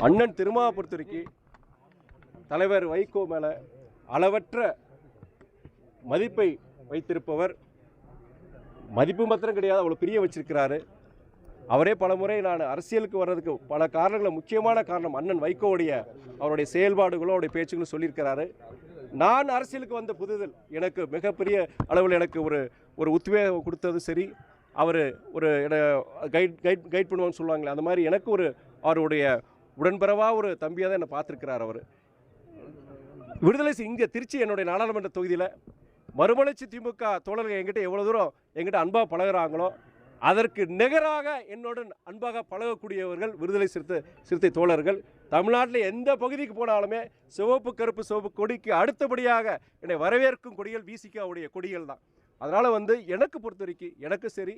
அண்ணன் திருமாவை பொறுத்தவரைக்கும் தலைவர் வைகோ மேலே அளவற்ற மதிப்பை வைத்திருப்பவர். மதிப்பு மாத்திரம் கிடையாது, அவ்வளோ பிரிய வச்சிருக்கிறாரு. அவரே பல முறை நான் அரசியலுக்கு வர்றதுக்கு பல காரணங்களை, முக்கியமான காரணம் அண்ணன் வைகோவுடைய அவருடைய செயல்பாடுகளோ அவருடைய பேச்சுகளும் சொல்லியிருக்கிறாரு. நான் அரசியலுக்கு வந்த புதுதில் எனக்கு மிகப்பெரிய அளவில் எனக்கு ஒரு உத்வேகம் கொடுத்தது சரி. அவர் ஒரு கைட் பண்ணுவான்னு சொல்லுவாங்களே, அந்த மாதிரி எனக்கு அவருடைய உடன்பிறவாக ஒரு தம்பியாக தான் என்னை பார்த்துருக்கிறார். அவர் விடுதலை இங்கே திருச்சி என்னுடைய நாடாளுமன்ற தொகுதியில் மறுமலர்ச்சி திமுக தோழர்கள் எங்கிட்ட அன்பாக பழகிறாங்களோ அதற்கு நிகராக என்னுடன் அன்பாக பழகக்கூடியவர்கள் விடுதலை சிறுத்தை தோழர்கள். தமிழ்நாட்டில் எந்த பகுதிக்கு போனாலுமே சிவப்பு கருப்பு சிவப்பு கொடிக்கு அடுத்தபடியாக என்னை வரவேற்கும் கொடிகள் விசிகாவுடைய கொடிகள் தான். அதனால் எனக்கு பொறுத்த வரைக்கும் எனக்கு சரி,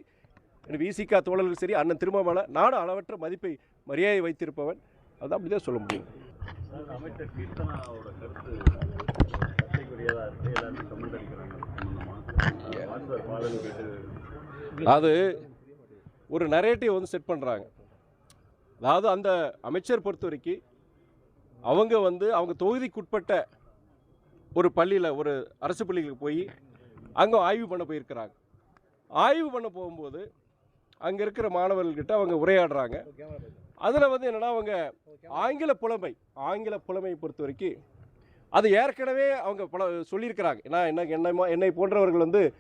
விசிகா தோழர்கள் சரி, அண்ணன் திருமாவளவன் நானும் அளவற்ற மதிப்பை மரியாதை வைத்திருப்பவன். அதுதான் அப்படி தான் சொல்ல முடியும். அமைச்சர் கீர்த்தனாவோட கருத்து அது ஒரு நரேட்டிவ் செட் பண்ணுறாங்க. அதாவது அந்த அமைச்சர் பொறுத்த வரைக்கும் அவங்க தொகுதிக்குட்பட்ட ஒரு பள்ளியில், ஒரு அரசு பள்ளிகளுக்கு போய் அங்கே ஆய்வு பண்ண போயிருக்கிறாங்க. ஆய்வு பண்ண போகும்போது அங்கே இருக்கிற மாணவர்கள்கிட்ட அவங்க உரையாடுறாங்க. அதில் என்னென்னா அவங்க ஆங்கில புலமை பொறுத்த வரைக்கும் அது ஏற்கனவே அவங்க சொல்லியிருக்கிறாங்க. ஏன்னா என்னை போன்றவர்கள்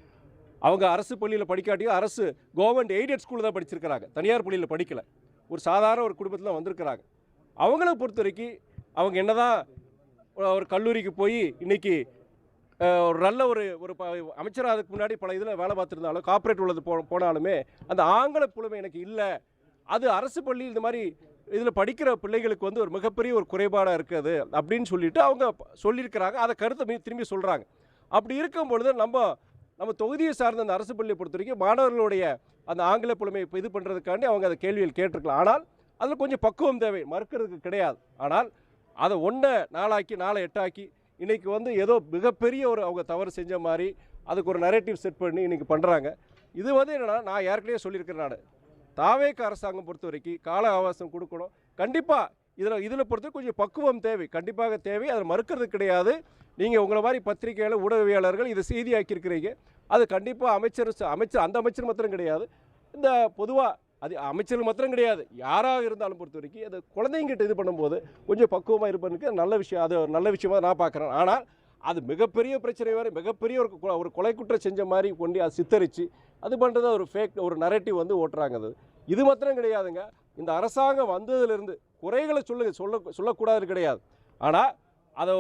அவங்க அரசு பள்ளியில் படிக்காட்டியும் அரசு கவர்மெண்ட் எய்டட் ஸ்கூலில் தான் படிச்சிருக்கிறாங்க, தனியார் பள்ளியில் படிக்கலை. ஒரு சாதாரண ஒரு குடும்பத்தில் வந்திருக்கிறாங்க. அவங்கள பொறுத்த வரைக்கும் அவங்க என்ன தான் ஒரு கல்லூரிக்கு போய் இன்றைக்கி ஒரு நல்ல ஒரு அமைச்சராக அதுக்கு முன்னாடி பல இதில் வேலை பார்த்துருந்தாலும் கார்ப்பரேட் உள்ளது போனாலுமே அந்த ஆங்கில புலமை எனக்கு இல்லை. அது அரசு பள்ளி இந்த மாதிரி இதில் படிக்கிற பிள்ளைகளுக்கு ஒரு மிகப்பெரிய ஒரு குறைபாடாக இருக்குது அப்படின்னு சொல்லிட்டு அவங்க சொல்லியிருக்கிறாங்க. அதை கருத்தை திரும்பி சொல்கிறாங்க. அப்படி இருக்கும் பொழுது நம்ம தொகுதியை சார்ந்த அந்த அரசு பள்ளியை பொறுத்த வரைக்கும் மாணவர்களுடைய அந்த ஆங்கில புலமையை இது பண்ணுறதுக்காண்டி அவங்க அந்த கேள்வியில் கேட்டிருக்கலாம். ஆனால் அதில் கொஞ்சம் பக்குவம் தேவை, மறுக்கிறதுக்கு கிடையாது. ஆனால் அதை 1 4 4 8 இன்றைக்கி ஏதோ மிகப்பெரிய அவங்க தவறு செஞ்ச மாதிரி அதுக்கு ஒரு நரேட்டிவ் செட் பண்ணி இன்றைக்கி பண்ணுறாங்க. இது என்னென்னா, நான் ஏற்கனவே சொல்லியிருக்கிறேன், நான் தாவேக அரசாங்கம் பொறுத்த வரைக்கும் கால அவகாசம் கொடுக்கணும். கண்டிப்பாக இதில் பொறுத்த கொஞ்சம் பக்குவம் தேவை, கண்டிப்பாக தேவை. அதை மறுக்கிறது கிடையாது. நீங்கள் உங்களை மாதிரி பத்திரிகையாளர் ஊடகவியாளர்கள் இதை செய்தியாக்கியிருக்கிறீங்க. அது கண்டிப்பாக அமைச்சர் அந்த அமைச்சர் மாத்திரம் கிடையாது, இந்த பொதுவாக அது அமைச்சர்கள் மாத்திரம் கிடையாது, யாராக இருந்தாலும் பொறுத்த வரைக்கும் அது குழந்தைங்கிட்ட இது பண்ணும்போது கொஞ்சம் பக்குவமாக இருப்பதுக்கு நல்ல விஷயம். அது ஒரு நல்ல விஷயமாக நான் பார்க்குறேன். ஆனால் அது மிகப்பெரிய பிரச்சனை வரை மிகப்பெரிய ஒரு கொலை குற்றம் செஞ்ச மாதிரி கொண்டு அதை சித்தரித்து அது பண்ணுறது ஒரு ஃபேக் ஒரு நரேட்டிவ் ஓட்டுறாங்க. இது மாத்திரம் கிடையாதுங்க. இந்த அரசாங்கம் வந்ததுலேருந்து குறைகளை சொல்லக்கூடாது கிடையாது. ஆனால் அதை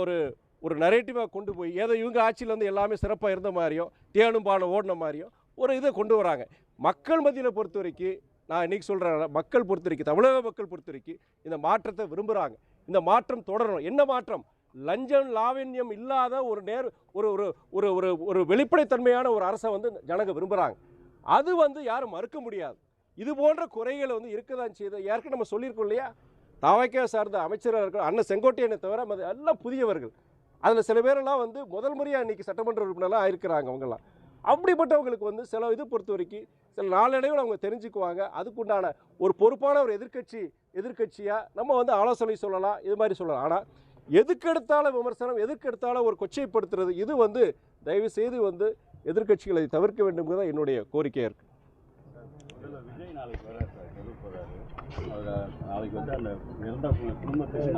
ஒரு நரேட்டிவாக கொண்டு போய் ஏதோ இவங்க ஆட்சியில் எல்லாமே சிறப்பாக இருந்த மாதிரியும் தேனும் பானம் ஓடின மாதிரியும் ஒரு இதை கொண்டு வராங்க. மக்கள் மத்தியில் பொறுத்த வரைக்கும் நான் இன்றைக்கி சொல்கிறேன், மக்கள் பொறுத்த வரைக்கும், தமிழக மக்கள் பொறுத்த வரைக்கும் இந்த மாற்றத்தை விரும்புகிறாங்க. இந்த மாற்றம் தொடரணும். என்ன மாற்றம்? லஞ்சம் லாவண்யம் இல்லாத ஒரு வெளிப்படைத்தன்மையான ஒரு அரசை ஜனங்க விரும்புகிறாங்க. அது யாரும் மறுக்க முடியாது. இது போன்ற குறைகளை இருக்கதான் செய்து ஏற்கனவே நம்ம சொல்லியிருக்கோம் இல்லையா? தாவேக சார்ந்த அமைச்சராக இருக்கிற அண்ணன் செங்கோட்டையனை தவிர எல்லாம் புதியவர்கள். அதில் சில பேரெல்லாம் முதல் முறையாக இன்றைக்கி சட்டமன்ற உறுப்பினர்லாம் ஆயிருக்கிறாங்க. அவங்கெல்லாம் அப்படிப்பட்டவங்களுக்கு சில இது பொறுத்த வரைக்கும் சில நாளடைவில் அவங்க தெரிஞ்சுக்குவாங்க. அதுக்குண்டான ஒரு பொறுப்பான ஒரு எதிர்கட்சியாக நம்ம ஆலோசனை சொல்லலாம், இது மாதிரி சொல்லலாம். ஆனால் எதுக்கெடுத்தாலும் விமர்சனம், எதுக்கெடுத்தாலும் ஒரு கொச்சைப்படுத்துறது, இது தயவு செய்து எதிர்கட்சிகளை தவிர்க்க வேண்டும் தான் என்னுடைய கோரிக்கையாக இருக்குது. விஜய் நாளைக்கு வர நாளைக்கு அந்த இறந்த குடும்பத்துக்கு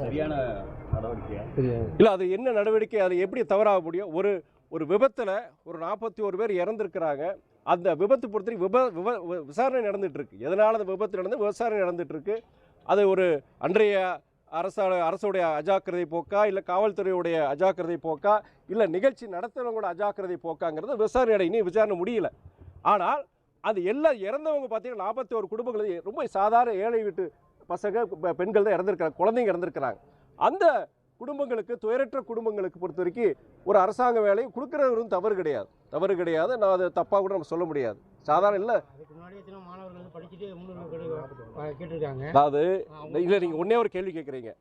சரியான நடவடிக்கை இல்லை. அது என்ன நடவடிக்கை? அது எப்படி தவறாக முடியும்? ஒரு விபத்தில் ஒரு 41 பேர் இறந்துருக்கிறாங்க. அந்த விபத்து பொறுத்தவரைக்கும் விசாரணை நடந்துகிட்ருக்கு. எதனால் அந்த விபத்து நடந்து விசாரணை நடந்துகிட்ருக்கு. அது அன்றைய அரசுடைய அஜாக்கிரதை போக்கா, இல்லை காவல்துறையுடைய அஜாக்கிரதை போக்கா, இல்லை நிகழ்ச்சி நடத்துகிறவங்களோட அஜாக்கிரதை போக்காங்கிறது விசாரணை இன்னும் விசாரணை முடியல. ஆனால் அது எல்லாம் இறந்தவங்க பார்த்தீங்கன்னா 41 குடும்பங்கள் ரொம்ப சாதாரண ஏழை வீட்டு பசங்க பெண்கள் தான் இறந்துருக்கிறாங்க, குழந்தைங்க இறந்துருக்கிறாங்க. அந்த குடும்பங்களுக்கு, துயரற்ற குடும்பங்களுக்கு பொறுத்த வரைக்கும் ஒரு அரசாங்க வேலையை கொடுக்குறது தவறு கிடையாது. நான் அதை தப்பாக கூட நம்ம சொல்ல முடியாது. சாதாரண இல்லை. அதாவது இல்லை, நீங்கள் ஒன்றே ஒரு கேள்வி கேட்குறீங்க.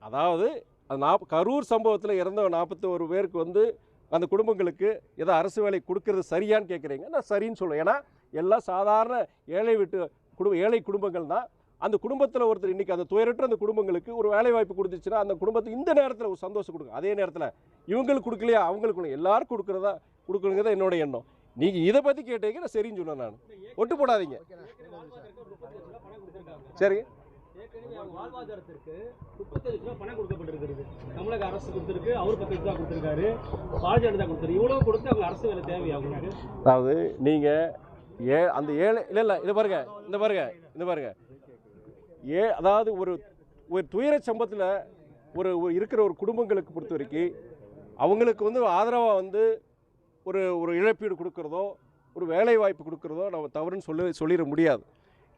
அதாவது அது கரூர் சம்பவத்தில் இறந்த 41 பேருக்கு அந்த குடும்பங்களுக்கு ஏதோ அரசு வேலை கொடுக்கறது சரியான்னு கேட்குறீங்க. நான் சரின்னு சொல்லுவேன். ஏன்னா எல்லாம் சாதாரண ஏழை குடும்பங்கள் தான். அந்த குடும்பத்தில் ஒருத்தர் இன்றைக்கி அந்த துயரற்ற அந்த குடும்பங்களுக்கு ஒரு வேலை வாய்ப்பு கொடுத்துச்சுன்னா அந்த குடும்பத்துக்கு இந்த நேரத்தில் ஒரு சந்தோஷம் கொடுக்கும். அதே நேரத்தில் இவங்களுக்கு கொடுக்கலையா அவங்களுக்கு எல்லாரும் கொடுக்கணுங்கிறத என்னோட எண்ணம். நீங்கள் இதை பற்றி கேட்டீங்க, நான் சரின்னு சொன்னேன். நான் ஒட்டு போடாதீங்க. சரி, வாழ்வாதாரத்திற்கு 35 ரூபா பணம் கொடுக்கப்பட்டிருக்கிறது. தமிழக அரசு கொடுத்துருக்கு, அவர் 10 ரூபா கொடுத்துருக்காரு, பாரதிய ஜனதா கொடுத்துருக்கு. இவ்வளவு கொடுத்து அவங்க அரசு வேலை தேவையா அவங்களுக்கு? அதாவது நீங்கள் அந்த ஏழை இல்லை இது பாருங்க அதாவது ஒரு துயர சம்பவத்தில் ஒரு இருக்கிற ஒரு குடும்பங்களுக்கு பொறுத்த வரைக்கும் அவங்களுக்கு ஆதரவாக ஒரு இழப்பீடு கொடுக்குறதோ ஒரு வேலை வாய்ப்பு கொடுக்குறதோ நம்ம தவறுன்னு சொல்லிட முடியாது.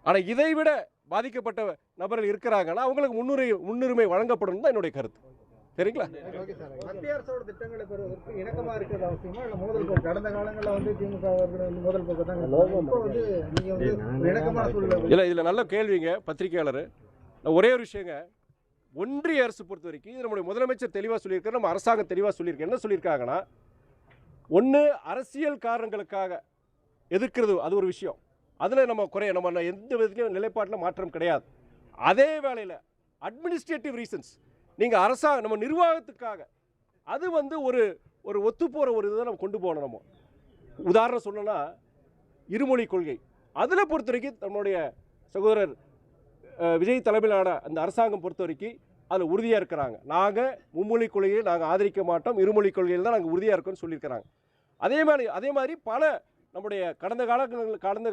ஆனால் இதை விட பாதிக்கப்பட்ட நபர்கள் இருக்கிறாங்கன்னா அவங்களுக்கு முன்னுரிமை வழங்கப்படும் தான் என்னுடைய கருத்து. சரிங்களா? மத்திய அரசோட திட்டங்களை பெறுவதற்கு இணக்கமாக இருக்கிறது அவசியமா இல்லை மோதல் போக்கு? கடந்த காலங்களில் திமுக மோதல் போக்கு தான் நீங்கள் இணக்கமான சூழ்நிலை இல்லை. இதில் நல்ல கேள்விங்க பத்திரிகையாளர். நான் ஒரே ஒரு விஷயங்க, ஒன்றிய அரசு பொறுத்த வரைக்கும் இது நம்முடைய முதலமைச்சர் தெளிவாக சொல்லியிருக்காரு, நம்ம அரசாங்கம் தெளிவாக சொல்லியிருக்கு. என்ன சொல்லியிருக்காங்கன்னா, ஒன்று அரசியல் காரணங்களுக்காக எதிர்க்கிறது அது ஒரு விஷயம், அதில் நம்ம எந்த விதத்துலையும் நிலைப்பாட்டில் மாற்றம் கிடையாது. அதே வேளையில் அட்மினிஸ்ட்ரேட்டிவ் ரீசன்ஸ் நீங்கள் நம்ம நிர்வாகத்துக்காக அது ஒரு ஒத்துப்போகிற ஒரு இதை நம்ம கொண்டு போகணும். நம்ம உதாரணம் சொல்லணும்னா இருமொழி கொள்கை, அதில் பொறுத்த வரைக்கும் நம்மளுடைய சகோதரர் விஜய் தலைமையிலான அந்த அரசாங்கம் பொறுத்த வரைக்கும் அதில் உறுதியாக இருக்கிறாங்க. நாங்கள் மும்மொழி கொள்கையை நாங்கள் ஆதரிக்க மாட்டோம், இருமொழி கொள்கையில் தான் நாங்கள் உறுதியாக இருக்கோம்னு சொல்லியிருக்கிறாங்க. அதே மாதிரி பல நம்முடைய கடந்த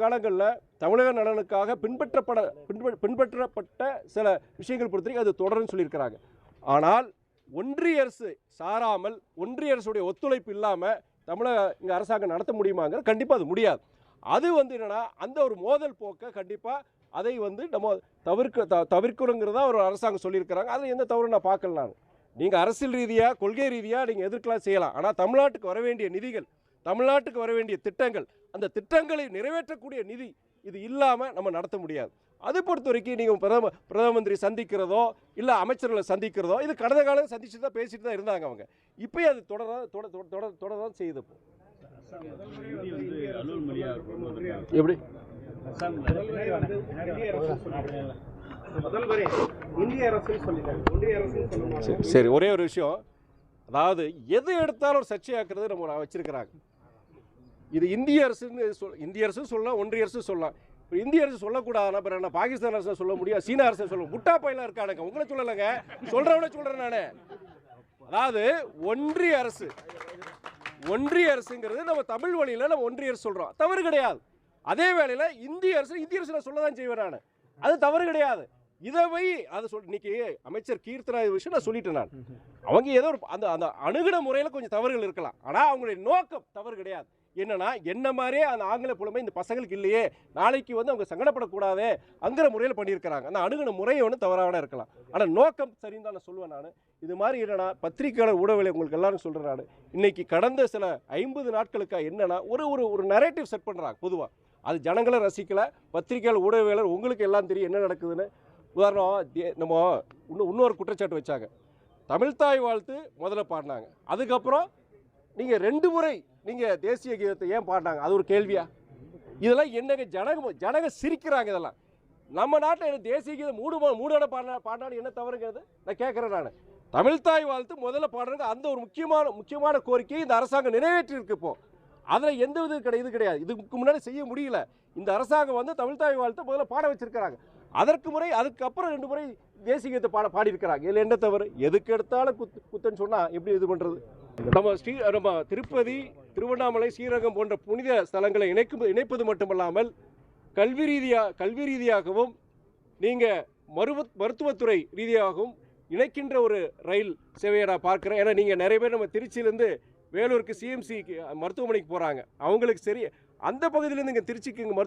காலங்களில் தமிழக நலனுக்காக பின்பற்றப்பட்ட சில விஷயங்கள் பொறுத்த வரைக்கும் அது தொடருன்னு சொல்லியிருக்கிறாங்க. ஆனால் ஒன்றிய அரசு சாராமல் ஒன்றிய அரசுடைய ஒத்துழைப்பு இல்லாமல் இங்கே அரசாங்கம் நடத்த முடியுமாங்கிற கண்டிப்பாக அது முடியாது. அது என்னென்னா அந்த ஒரு மோதல் போக்கை கண்டிப்பாக அதை நம்ம தவிர்க்கணுங்கிறதா ஒரு அரசாங்கம் சொல்லியிருக்கிறாங்க. அதில் எந்த தவறு நான் பார்க்கல. நான் நீங்கள் அரசியல் ரீதியாக கொள்கை ரீதியாக நீங்கள் எதிர்க்கலாம் செய்யலாம். ஆனால் தமிழ்நாட்டுக்கு வர வேண்டிய நிதிகள், தமிழ்நாட்டுக்கு வர வேண்டிய திட்டங்கள், அந்த திட்டங்களை நிறைவேற்றக்கூடிய நிதி இது இல்லாமல் நம்ம நடத்த முடியாது. அதை பொறுத்த வரைக்கும் நீங்கள் பிரதம மந்திரி சந்திக்கிறதோ இல்லை அமைச்சர்களை சந்திக்கிறதோ இது கடந்த காலம் சந்திச்சு தான் பேசிட்டு தான் இருந்தாங்க அவங்க. இப்போயே அது தொடர தான் செய்யுது. எப்படி சரி, ஒரே ஒரு விஷயம், அதாவது எது எடுத்தாலும் ஒரு சர்ச்சையாக்குறது நம்ம வச்சிருக்கிறாங்க. இது இந்திய அரசு சொல்லலாம், ஒன்றிய அரசு சொல்லலாம். இப்போ இந்திய அரசு சொல்லக்கூடாதுன்னா அப்புறம் என்ன பாகிஸ்தான் அரசு சொல்ல முடியாது, சீனா அரசு சொல்ல முட்டா பையெல்லாம் இருக்கானுங்க. உங்களை சொல்லலைங்க, சொல்கிறவனே சொல்கிறேன் நான். அதாவது ஒன்றிய அரசுங்கிறது நம்ம தமிழ் வழியில் நம்ம ஒன்றிய அரசு சொல்கிறோம், தவறு கிடையாது. அதே வேளையில் இந்திய அரசு நான் சொல்ல தான் செய்வேன் நான், அது தவறு கிடையாது. இதை இன்னைக்கு அமைச்சர் கீர்த்தனா விஷயம் நான் சொல்லிட்டேன். நான் அவங்க ஏதோ அந்த அணுகுன முறையில் கொஞ்சம் தவறுகள் இருக்கலாம், ஆனால் அவங்களுடைய நோக்கம் தவறு கிடையாது. என்னன்னா என்ன மாதிரியே அந்த ஆங்கில புலமை இந்த பசங்களுக்கு இல்லையே, நாளைக்கு அவங்க சங்கடப்படக்கூடாது அங்கிற முறையில் பண்ணியிருக்கிறாங்க. அந்த அணுகுன முறையை தவறான இருக்கலாம், ஆனால் நோக்கம் சரின்னு தான் நான் சொல்லுவேன். நான் இது மாதிரி என்னன்னா பத்திரிகையாளர் ஊடகங்களை உங்களுக்கு எல்லாரும் சொல்கிறேன். நான் இன்னைக்கு கடந்த சில 50 நாட்களுக்காக என்னன்னா ஒரு நரேட்டிவ் செட் பண்ணுறாங்க. பொதுவாக அது ஜனங்களை ரசிக்கலை. பத்திரிகையாளர் ஊடகவியலர் உங்களுக்கு எல்லாம் தெரியும் என்ன நடக்குதுன்னு. உதாரணம் நம்ம இன்னொரு குற்றச்சாட்டு வச்சாங்க, தமிழ்தாய் வாழ்த்து முதல்ல பாடினாங்க, அதுக்கப்புறம் நீங்கள் 2 முறை நீங்கள் தேசிய கீதத்தை ஏன் பாடினாங்க, அது ஒரு கேள்வியா? இதெல்லாம் என்னங்க ஜனங்க சிரிக்கிறாங்க. இதெல்லாம் நம்ம நாட்டில் தேசிய கீதம் மூடோட பாடினாலும் என்ன தவறுங்கிறது நான் கேட்குறேன். நான் தமிழ்தாய் வாழ்த்து முதல்ல பாடுறது அந்த ஒரு முக்கியமான கோரிக்கையை இந்த அரசாங்கம் நிறைவேற்றிருக்கு. இப்போ அதில் எந்த இது கிடையாது. இதுக்கு முன்னாடி செய்ய முடியல. இந்த அரசாங்கம் தமிழ்தாய் வாழ்த்து முதல்ல பாட வச்சிருக்கிறாங்க. அதுக்கப்புறம் 2 முறை தேசிய கீதத்தை பாடியிருக்கிறாங்க. இதில் என்ன தவறு? எதுக்கு எடுத்தாலும் குத்தன்னு சொன்னால் எப்படி இது பண்ணுறது? நம்ம திருப்பதி, திருவண்ணாமலை, ஸ்ரீரங்கம் போன்ற புனித ஸ்தலங்களை இணைப்பது மட்டுமல்லாமல் கல்வி ரீதியாகவும் நீங்கள் மருத்துவத்துறை ரீதியாகவும் இணைக்கின்ற ஒரு ரயில் சேவையை நான் பார்க்குறேன். ஏன்னா நீங்கள் நிறைய பேர் நம்ம திருச்சியிலேருந்து வேலூருக்கு சிஎம்சி மருத்துவமனைக்கு போகிறாங்க. அவங்களுக்கு சரி அந்த பகுதியிலேருந்து இங்கே திருச்சிக்கு இங்கே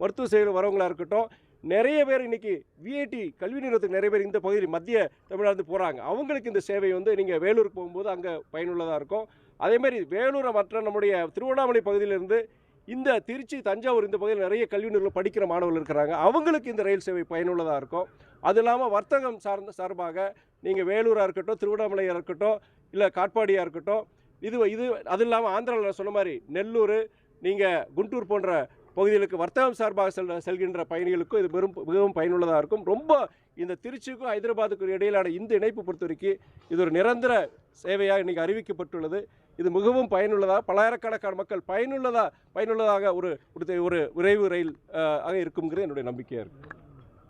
மருத்துவ சேவையில் வரவங்களாக இருக்கட்டும், நிறைய பேர் இன்றைக்கி விஐடி கல்வி நிறுவனத்துக்கு நிறைய பேர் இந்த பகுதியில் மத்திய தமிழ்நாடு போகிறாங்க. அவங்களுக்கு இந்த சேவை நீங்கள் வேலூருக்கு போகும்போது அங்கே பயனுள்ளதாக இருக்கும். அதேமாதிரி வேலூரை மற்ற நம்முடைய திருவண்ணாமலை பகுதியிலேருந்து இந்த திருச்சி, தஞ்சாவூர் இந்த பகுதியில் நிறைய கல்வி நிறுவனம் படிக்கிற மாணவர்கள் இருக்கிறாங்க. அவங்களுக்கு இந்த ரயில் சேவை பயனுள்ளதாக இருக்கும். அது இல்லாமல் வர்த்தகம் சார்பாக நீங்கள் வேலூராக இருக்கட்டும், திருவண்ணாமலையாக இருக்கட்டும், இல்லை காட்பாடியாக இருக்கட்டும், இது அது இல்லாமல் ஆந்திராவில் சொன்ன மாதிரி நெல்லூர், நீங்கள் குண்டூர் போன்ற பகுதிகளுக்கு வர்த்தகம் சார்பாக செல்கின்ற பயணிகளுக்கும் இது மிகவும் பயனுள்ளதாக இருக்கும். ரொம்ப இந்த திருச்சிக்கும் ஹைதராபாத்துக்கும் இடையிலான இந்த இணைப்பு பொறுத்தவரைக்கும் இது ஒரு நிரந்தர சேவையாக இன்றைக்கி அறிவிக்கப்பட்டுள்ளது. இது மிகவும் பயனுள்ளதாக பல்லாயிரக்கணக்கான மக்கள் பயனுள்ளதாக ஒரு விரைவு ரயில் ஆக இருக்குங்கிறது என்னுடைய நம்பிக்கையாக இருக்குது.